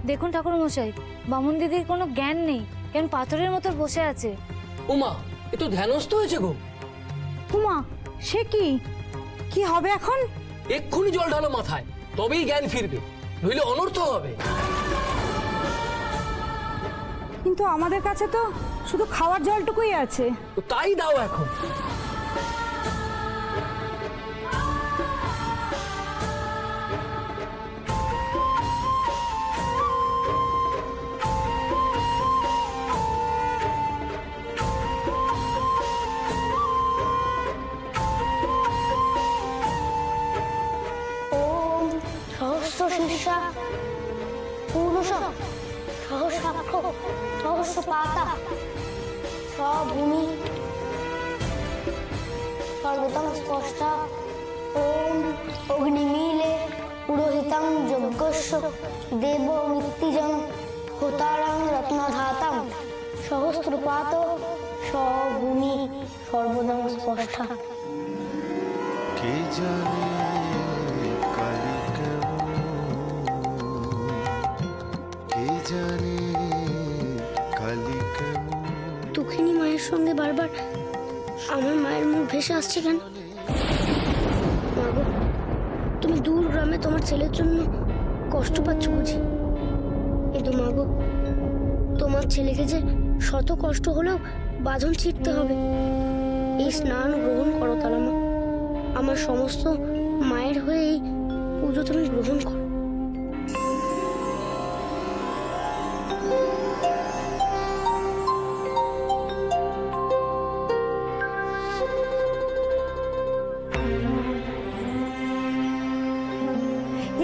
দেখুন ঠাকুর মশাই, বামুন দিদির কোনো জ্ঞান নেই, কেন পাথরের মতো বসে আছে। উমা, এ তো ধ্যানস্থ হয়েছে গো। উমা, সে কি? কি হবে এখন? এক্ষুনি জল ঢালো মাথায়, তবেই জ্ঞান ফিরবে, নইলে অনর্থ হবে। কিন্তু আমাদের কাছে তো শুধু খাওয়ার জলটুকুই আছে। তো তাই দাও এখন। ওম সহস্র শীর্ষা পুরুষ সহস্রাক্ষ সহস্র পাতা সভূমি সর্বতম স্পষ্টা ওম অগ্নিমিলে পুরোহিতং যজ্ঞস্য দেব মৃত্যুজং হোতারং রত্নধাতাং সহস্রপাত সভূমি সর্বদম স্পষ্টা। কে জানে কালী কেমন, কে জানে কালী কেমন। দুঃখিনী মায়ের সঙ্গে বারবার আমার মায়ের মুখ ভেসে আসছে কেন? মাগো, তুমি দূর গ্রামে তোমার ছেলের জন্য কষ্ট পাচ্ছ বুঝি, কিন্তু মাগো, তোমার ছেলেকে যে শত কষ্ট হলেও বাঁধন ছিঁড়তে হবে। এই স্নান গ্রহণ করো তারা মা, আমার সমস্ত মায়ের হয়ে এই পুজো তুমি গ্রহণ করো।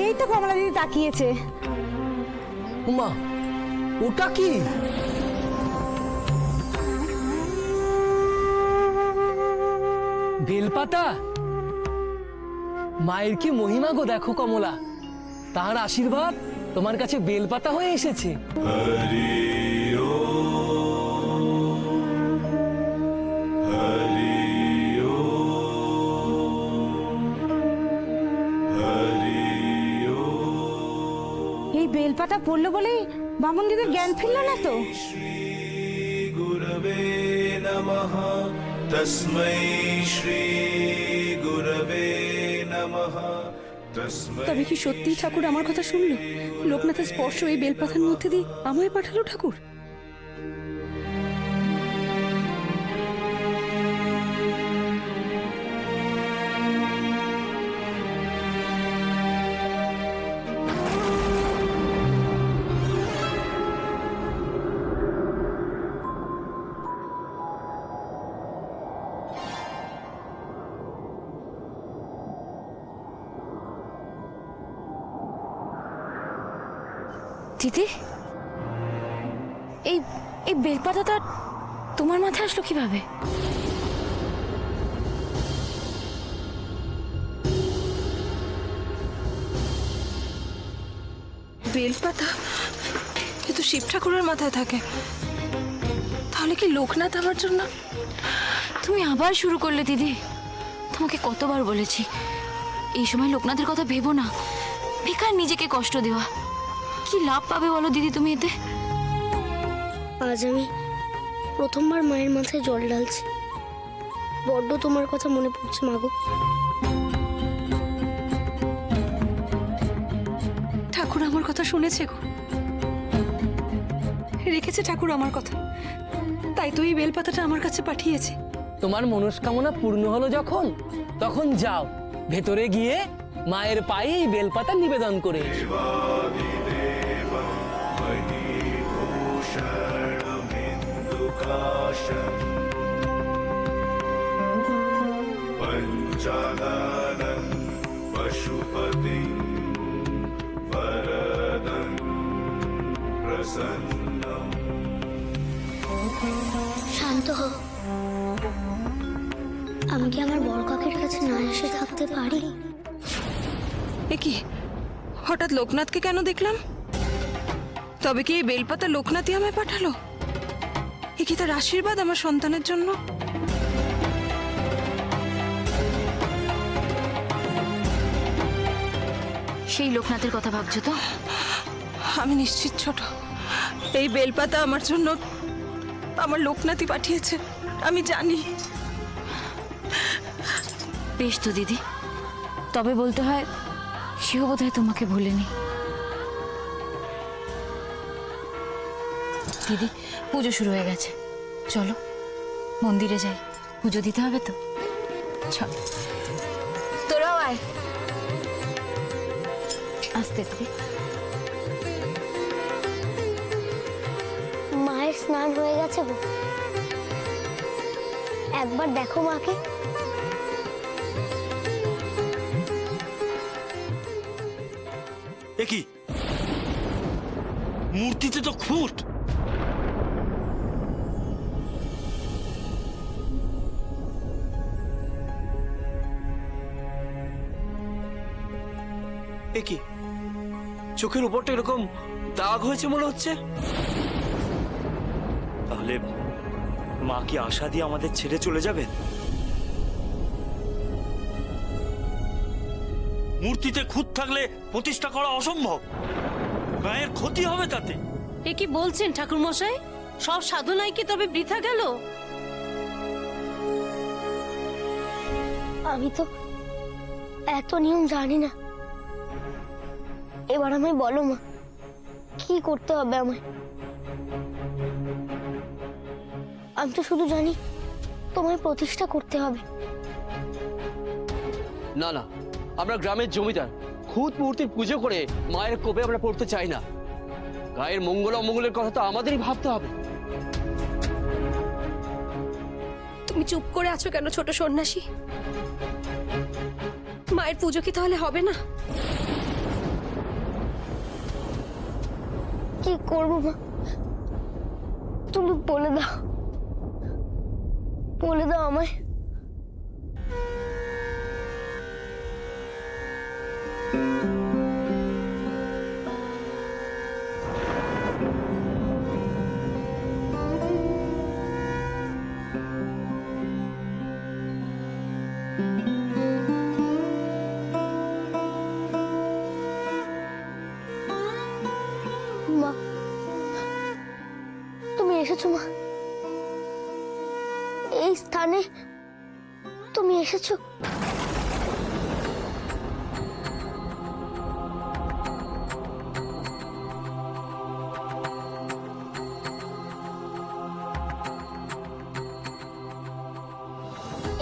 এই তো কমলা দিদি তাকিয়েছে। উমা, ওটা কি? বেলপাতা? মায়ের কি মহিমা গো, দেখো কমলা, তার আশীর্বাদ তোমার কাছে বেলপাতা হয়ে এসেছে। এই বেলপাতা পড়লো বলেই বামুন দিদির জ্ঞান ফিরল না তো? गुरवे नमः तस्मै श्री गुरवे नमः तस्मै। তবে কি সত্যিই ঠাকুর আমার কথা শুনলো? লোকনাথের স্পর্শ এই বেলপাতার মধ্যে দিয়ে আমায় পাঠালো ঠাকুর? দিদি, এই এই বেলপাতাটা তোমার মাথায় আসলো কিভাবে? বেলপাতা এ তো শিব ঠাকুরের মাথায় থাকে, তাহলে কি লোকনাথ আমার জন্য? তুমি আবার শুরু করলে দিদি। তোমাকে কতবার বলেছি এই সময় লোকনাথের কথা ভেবো না, বেকার নিজেকে কষ্ট দেওয়া। কি লাভ পাবে বলো দিদি তুমি এতে? আজ আমি প্রথমবার মায়ের মাথায় জল ঢালছি, বড্ড তোমার কথা মনে পড়ছে মাগো। ঠাকুর আমার কথা শুনেছে গো, রেখেছে ঠাকুর আমার কথা, তাই তো এই বেলপাতাটা আমার কাছে পাঠিয়েছে। তোমার মনস্কামনা পূর্ণ হলো যখন, তখন যাও ভেতরে গিয়ে মায়ের পায়ে এই বেলপাতা নিবেদন করে এসো। पञ्चाननं पशुपतिं वरदं प्रसन्नम्। শান্ত হও, আমি কি আমার বড় কাকের কাছে না এসে থাকতে পারি? এ কি, হঠাৎ লোকনাথকে কেন দেখলাম? তবে কি এই বেলপাতা লোকনাথই আমায় পাঠালো? এ কি তার আশীর্বাদ আমার সন্তানের জন্য? সেই লোকনাথের কথা ভাবছো তো? আমি নিশ্চিত ছোট, এই বেলপাতা আমার জন্য আমার লোকনাথই পাঠিয়েছে, আমি জানি। বেশ তো দিদি, তবে বলতে হয় সেও বোধহয় তোমাকে ভুলেনি। দিদি, পুজো শুরু হয়ে গেছে, চলো মন্দিরে যাই, পুজো দিতে হবে তো। চল, তোরাও আয়। আসতে দিদি। মায়ের স্নান হয়ে গেছে গো, একবার দেখো মাকে। এ কি, মূর্তিতে তো খুঁত। এ কি, চোখের উপরটা এরকম দাগ হয়েছে মনে হচ্ছে। তাহলে মা কি আশা দিয়ে আমাদের ছেড়ে চলে যাবেন? মূর্তিতে খুঁত থাকলে প্রতিষ্ঠা করা অসম্ভব, গায়ের ক্ষতি হবে তাতে। এ কি বলছেন ঠাকুর মশাই? সব সাধনাই কি তবে বৃথা গেল? আমি তো এত নিয়ম জানি না, এবার আমায় বলো মা, কি করতে হবে আমায়? আমি তো শুধু জানি তোমায় প্রতিষ্ঠা করতে হবে। না না, আমরা গ্রামের জমিদার, খুদ মূর্তির পুজো করে মায়ের কোপে আমরা পড়তে চাই না। গায়ের মঙ্গল অমঙ্গলের কথা তো আমাদেরই ভাবতে হবে। তুমি চুপ করে আছো কেন ছোট সন্ন্যাসী? মায়ের পুজো কি তাহলে হবে না? কি করবো মা, তুমি বলে দাও, বলে দাও আমায়। মা, তুমি এসেছো মা, এই স্থানে তুমি এসেছো।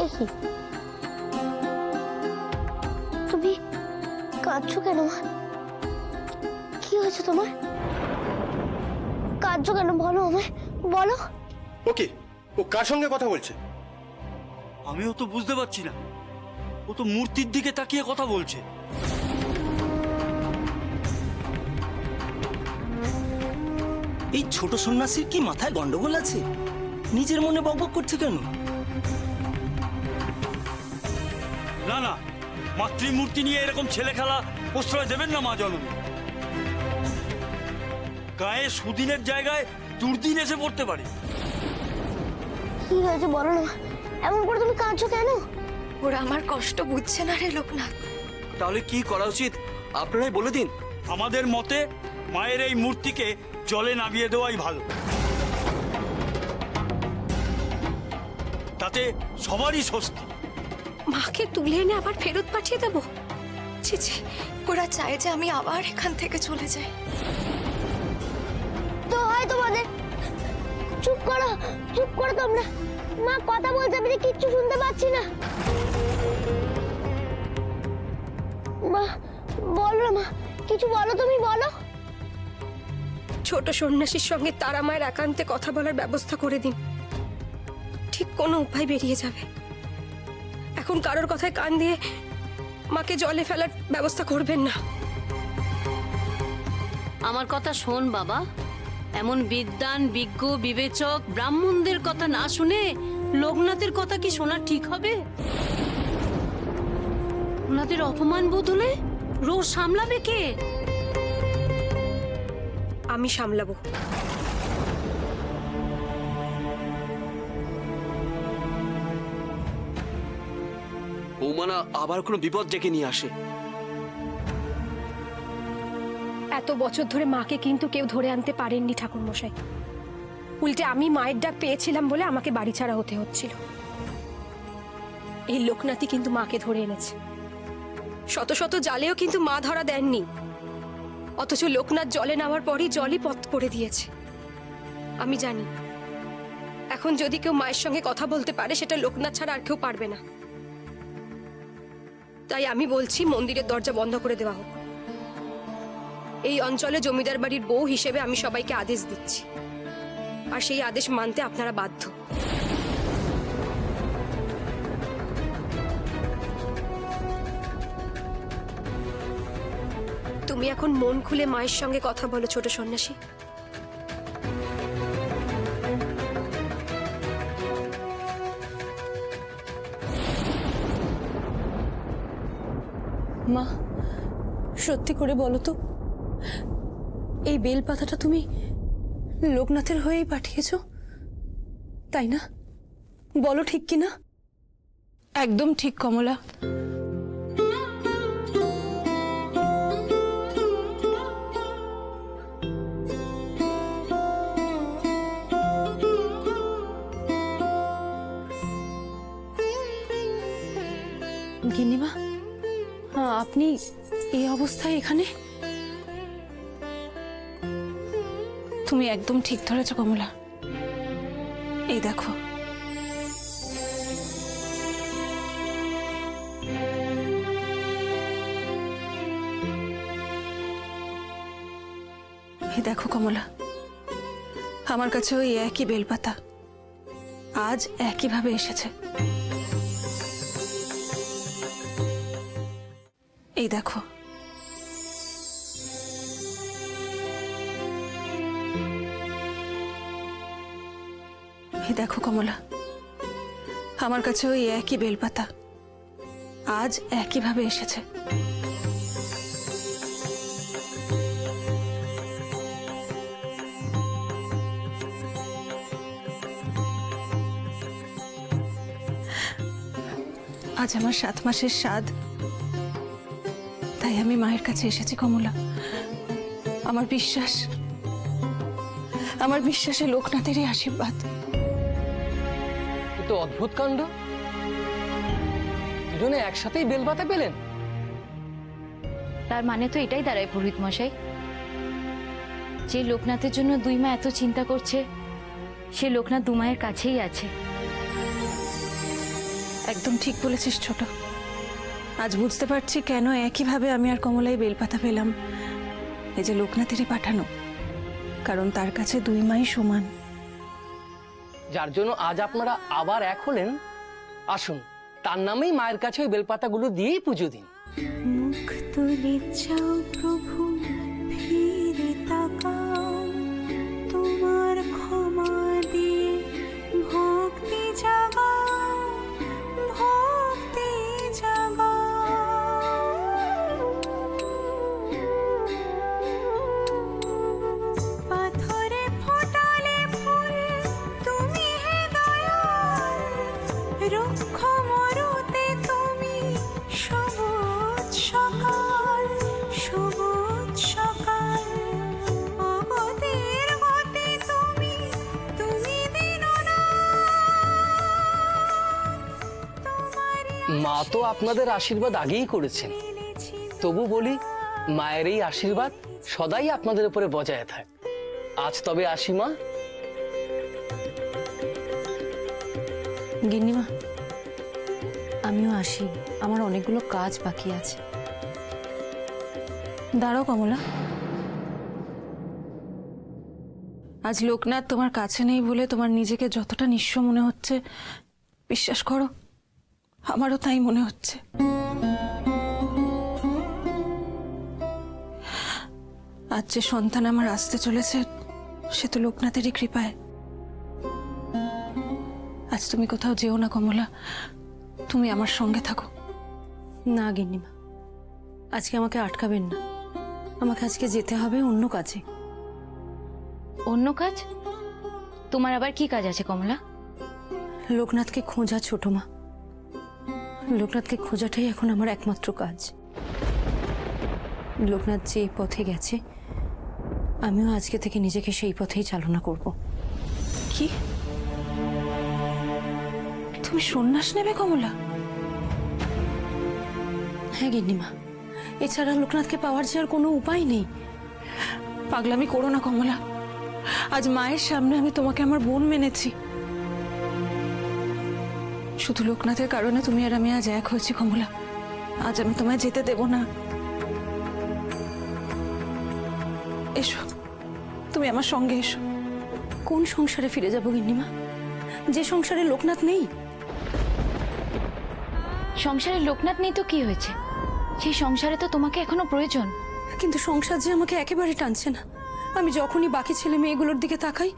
এ কি, তুমি কাঁদছো কেন মা? কি হয়েছে তোমার? কাঁদছো কেন, বলো আমায়, বলো। ওকে, ও কার সঙ্গে কথা বলছে? আমিও তো বুঝতে পারছি না, ও তো মূর্তির দিকে তাকিয়ে কথা বলছে। এই ছোট সন্ন্যাসীর কি মাথায় গন্ডগোল আছে? নিজের মনে বকবক করছে কেন? না না, মাতৃমূর্তি নিয়ে এরকম ছেলে খেলা প্রশ্রয় দেবেন না মা জননী। গায়ে সুদিনের জায়গায় দুর্দিন এসে পড়তে পারে। কি হয়েছে বলো না, এমন করে তুমি কাঁদছো কেন? ওরা আমার কষ্ট বুঝছে না রে লোকনাথ। তাহলে কি করা উচিত আপনারাই বলে দিন। আমাদের মতে মায়ের এই মূর্তিকে জলে নামিয়ে দেওয়াই ভালো, তাতে সবারই স্বস্তি। মাকে তুলে এনে আবার ফেরত পাঠিয়ে দেবো? ছি ছি, ওরা চায় যে আমি আবার এখান থেকে চলে যাই। তো হয় তোমাদের, চুপ করো, চুপ করো তোমরা। মা কথা বলছে, আমি কিচ্ছু শুনতে পাচ্ছি না। মা বলো না, মা কিছু বলো, তুমি বলো। ছোট সন্ন্যাসীর সঙ্গে তারা মায়ের একান্তে কথা বলার ব্যবস্থা করে দিন, ঠিক কোনো উপায় বেরিয়ে যাবে। এখন কারোর কথায় কান দিয়ে মাকে জলে ফেলার ব্যবস্থা করবেন না। আমার কথা শোন বাবা, এমন বিদ্বান বিজ্ঞ বিবেচক ব্রাহ্মণদের কথা না শুনে লোকনাথের কথা কি শোনা ঠিক হবে? ওনাদের অপমান বোধ হলে রোজ সামলাবে কে? আমি সামলাবো। বৌমানা আবার কোনো বিপদ ডেকে নিয়ে আসে। এত বছর ধরে মাকে কিন্তু কেউ ধরে আনতে পারেননি ঠাকুর মশাই। উল্টে আমি মায়ের ডাক পেয়েছিলাম বলে আমাকে বাড়ি ছাড়া হতে হচ্ছিল। এই লোকনাথই কিন্তু মাকে ধরে এনেছে। শত শত জালেও কিন্তু মা ধরা দেননি, অথচ লোকনাথ জলে নামার পরই জলই পথ করে দিয়েছে। আমি জানি এখন যদি কেউ মায়ের সঙ্গে কথা বলতে পারে সেটা লোকনাথ ছাড়া আর কেউ পারবে না। তাই আমি বলছি মন্দিরের দরজা বন্ধ করে দেওয়া হোক। এই অঞ্চলে জমিদার বাড়ির বউ হিসেবে আমি সবাইকে আদেশ দিচ্ছি, আর সেই আদেশ মানতে আপনারা বাধ্য। তুমি এখন মন খুলে মায়ের সঙ্গে কথা বলো ছোট সন্ন্যাসী। মা, সত্যি করে বলো তো, এই বেলপাতাটা তুমি লোকনাথের হয়েই পাঠিয়েছো, তাই না? বলো ঠিক কি না? একদম ঠিক কমলা। গিন্নিমা, আপনি এই অবস্থায় এখানে? তুমি একদম ঠিক ধরেছ কমলা। এই দেখো, এই দেখো কমলা, আমার কাছে ওই একই বেলপাতা আজ একইভাবে এসেছে। এই দেখো, এই দেখো কমলা, আমার কাছে ওই একই বেলপাতা আজ একইভাবে এসেছে। আজ আমার 7 মাসের স্বাদ, তাই আমি মায়ের কাছে এসেছি কমলা। আমার বিশ্বাসে লোকনাথেরই আশীর্বাদ। তো অদ্ভুত কাণ্ড, দুজনে একসাথেই বেলপাতা পেলেন। তার মানে তো এটাই দাঁড়ায় পুরোহিত মশাই, যে লোকনাথের জন্য দুই মা এত চিন্তা করছে, সে লোকনাথ দু মায়ের কাছেই আছে। একদম ঠিক বলেছিস ছোট। আজ বুঝতে পারছি কেন একইভাবে আমি আর কমলাই বেলপাতা পেলাম। এই যে লোকনাথেরই পাঠানো, কারণ তার কাছে দুই মাই সমান। যার জন্য আজ আপনারা আবার এক হলেন। আসুন, তার নামেই মায়ের কাছে ওই বেলপাতাগুলো দিয়েই পুজো দিন। মুখ তুলে চাও প্রভু, ফিরে তাকাও, তোমার ক্ষমা দিয়ে ভক্তি জাগাও, ভক্তি জাগাও। পাথরে ফোটালে ফুল তুমি হে দয়াল, রুক্ষ মরুতে তুমি সবুজ সকাল, সবুজ সকাল। অগতির গতি তুমি, তুমি মা তো আপনাদের আশীর্বাদ আগেই করেছেন, তবু বলি মায়ের এই আশীর্বাদ সদাই আপনাদের উপরে বজায় থাক। আজ তবে আসি মা। গিন্নিমা, আমিও আসি, আমার অনেকগুলো কাজ বাকি আছে। দাঁড়াও কমলা, আজ লোকনাথ তোমার কাছে নেই বলে তোমার নিজেকে যতটা নিঃস্ব মনে হচ্ছে, বিশ্বাস করো আমারও তাই মনে হচ্ছে। আজ যে সন্তান আমার আসতে চলেছে, সে তো লোকনাথেরই কৃপায়। আজ তুমি কোথাও যেও না কমলা, তুমি আমার সঙ্গে থাকো। না গিন্নিমা, আজকে আমাকে আটকাবেন না। আমাকে আজকে যেতে হবে অন্য কাজে। অন্য কাজ? তোমার আবার কি কাজ আছে কমলা? লোকনাথকে খোঁজা ছোট মা, লোকনাথকে খোঁজাটাই এখন আমার একমাত্র কাজ। লোকনাথ যে পথে গেছে আমিও আজকে থেকে নিজেকে সেই পথেই চালনা করব। কি তুমি সন্ন্যাস নেবে কমলা? হ্যাঁ গিন্নিমা, এছাড়া লোকনাথকে পাওয়ার যে আর কোনো উপায় নেই। পাগলামি করো না কমলা। আজ মায়ের সামনে আমি তোমাকে আমার বোন মেনেছি। শুধু লোকনাথের কারণে তুমি আর আমি আজ এক হয়েছি কমলা। আজ আমি তোমায় যেতে দেব না। এসো, তুমি আমার সঙ্গে এসো। কোন সংসারে ফিরে যাব গিন্নিমা, যে সংসারে লোকনাথ নেই? সংসারে লোকনাথ নেই তো কি হয়েছে? সেই সংসারে তো তোমাকে এখনো প্রয়োজন। কিন্তু সংসার যে আমাকে একেবারে টানছে না। আমি যখনই বাকি ছেলে মেয়েগুলোর দিকে তাকাই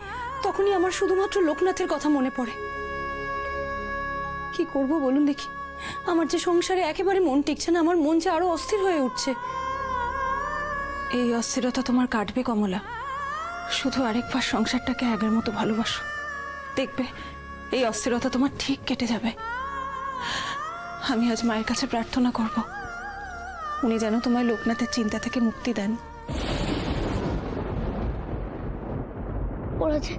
তখনই আমার শুধুমাত্র লোকনাথের কথা মনে পড়ে। কি করব বলুন দেখি? আমার যে সংসারে একেবারে মন টিকছে না, আমার মন যে আরো অস্থির হয়ে উঠছে। এই অস্থিরতা তোমার কাটবে কমলা। শুধু আরেকবার সংসারটাকে আগের মতো ভালোবাসো, দেখবে এই অস্থিরতা তোমার ঠিক কেটে যাবে। আমি আজ মায়ের কাছে প্রার্থনা করব, উনি যেন তোমায় লোকনাথের চিন্তা থেকে মুক্তি দেন। ওরা যে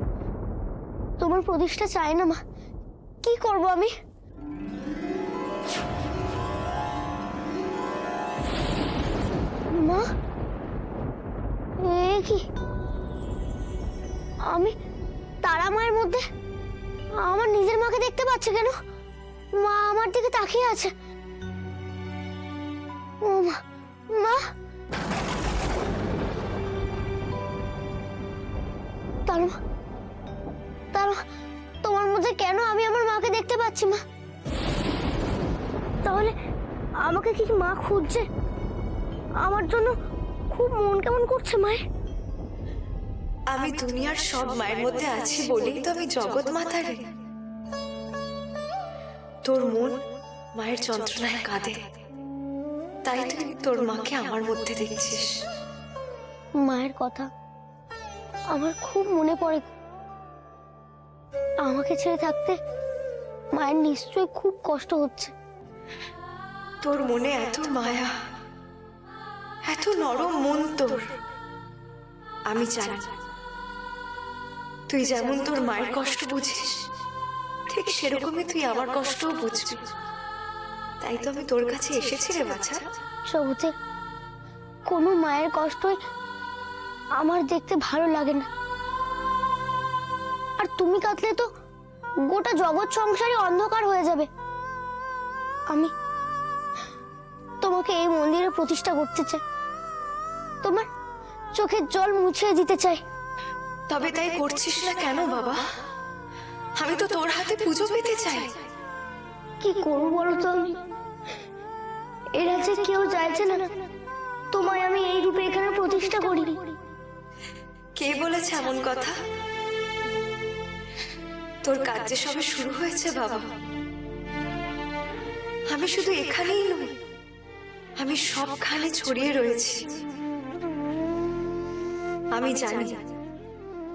তোমার প্রতিষ্ঠা চায় না মা, কি করব আমি? মা, এ কি? আমি তারা মায়ের মধ্যে আমার নিজের মাকে দেখতে পাচ্ছি কেন? মা আমার দিকে তাকিয়ে আছে। ও মা, মা, তারা তারা তোমার মধ্যে কেন আমি আমার মাকে দেখতে পাচ্ছি মা? তাহলে আমাকে কি মা খুঁজছে? আমার জন্য খুব মন কেমন করছে মায়ের। আমি দুনিয়ার সব মায়ের মধ্যে আছি বলেই তো আমি জগৎ মাতা রে। তোর মন মায়ের যন্ত্রণায় কাঁদে, তাই তুই তোর মাকে আমার মধ্যে দেখছিস। মায়ের কথা আমার খুব মনে পড়ে। আমাকে ছেড়ে থাকতে মায়ের নিশ্চয়ই খুব কষ্ট হচ্ছে। তোর মনে এত মায়া, এত নরম মন তোর। আমি জানি তুই যেমন তোর মায়ের কষ্ট বুঝিস, ঠিক সেরকমই তুই আমার কষ্টও বুঝবি। তাই তো আমি তোর কাছে এসেছি রে বাছা। জগতে কোনো মায়ের কষ্টই আমার দেখতে ভালো লাগে না। আর তুমি কাঁদলে তো গোটা জগৎ সংসারে অন্ধকার হয়ে যাবে। আমি তোমাকে এই মন্দিরে প্রতিষ্ঠা করতে চাই, তোমার চোখের জল মুছিয়ে দিতে চাই। তবে তাই করছিস না কেন বাবা? আমি তো তোর হাতে পুজো পেতে চাই। কি করবো বলো তো? এরা যে কেউ চাইছে না তোমায় আমি এই রূপে এখানে প্রতিষ্ঠা করি। কে বলেছে এমন কথা? তোর কাজ যে সবে শুরু হয়েছে বাবা। আমি শুধু এখানেই নই, আমি সবখানে ছড়িয়ে রয়েছি। আমি জানি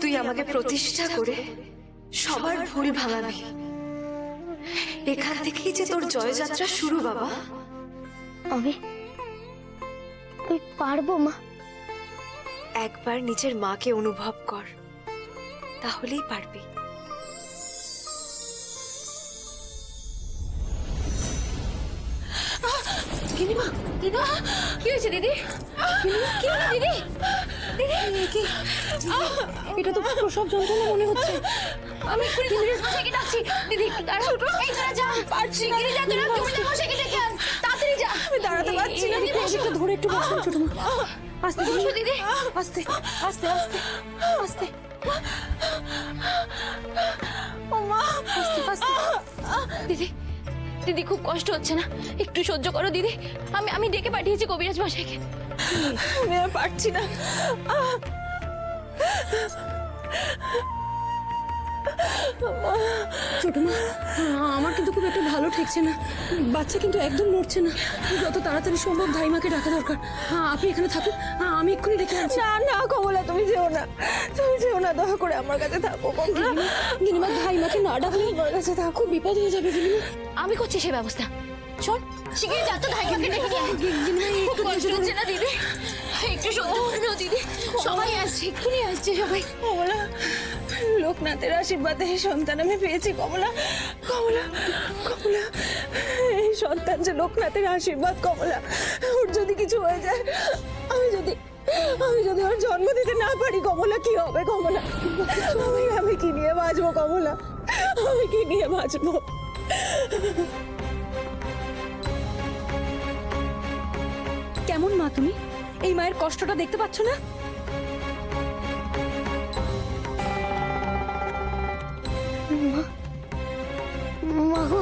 তুই আমাকে প্রতিষ্ঠা করে সবার ভুল ভাঙাবি। এখান থেকেই যে তোর জয়যাত্রা শুরু বাবা। আমি পারবো মা। একবার নিজের মাকে অনুভব কর, তাহলেই পারবি। গিনিমা, দিদি কি হয়েছে দিদি? কি হলো দিদি? দিদি এটা তো প্রসব যন্ত্রণা মনে হচ্ছে। আমি মশাইকে ডাকছি। দিদি দাঁড়াও, এই তোরা যা, পারছি না। যা তোরা জমিদার মশাইকে ডেকে আন, তাড়াতাড়ি যা। আমি দাঁড়াতে পারছি না। দিদি একটু ধরে একটু বসো ছোট মা। আস্তে বসো দিদি, আস্তে আস্তে আস্তে আস্তে আস্তে। দিদি দিদি খুব কষ্ট হচ্ছে না? একটু সহ্য করো দিদি। আমি ডেকে পাঠিয়েছি কবিরাজ মশাইকে। আমি আর পারছি না। ছোট মা, আমার কিন্তু খুব একটা ভালো ঠেকছে না। বাচ্চা কিন্তু একদম নড়ছে না। যত তাড়াতাড়ি সম্ভব ধাইমাকে ডাকা দরকার। আপনি এখানে থাকুন, আমি এক্ষুনি ডেকে আনছি। না না কমলা, তুমি যেও না, তুমি যেও না, দয়া করে আমার কাছে থাকো কমলা। গিনিমা, ধাইমাকে না ডাকলে আমার কাছে থাকো, খুব বিপদ হয়ে যাবে গিনিমা। আমি করছি সে ব্যবস্থা। শোন, শিগগিরই যা তো ধাইমাকে ডেকে নিয়ে আয়। খুব কষ্ট হচ্ছে না দিদি? একটু সহ্য করে নাও দিদি, সবাই আসছে, এক্ষুনি আসছে সবাই। কমলা, লোকনাথের আশীর্বাদে এই সন্তান আমি পেয়েছি কমলা। কমলা, কমলা, এই সন্তান যে লোকনাথের আশীর্বাদ কমলা। ওর যদি কিছু হয়ে যায়, আমি যদি ওর জন্ম দিতে না পারি কমলা, কি হবে কমলা? আমি কি নিয়ে বাঁচবো কমলা? আমি কি নিয়ে বাঁচবো? কেমন মা তুমি? এই মায়ের কষ্টটা দেখতে পাচ্ছ না? মা গো,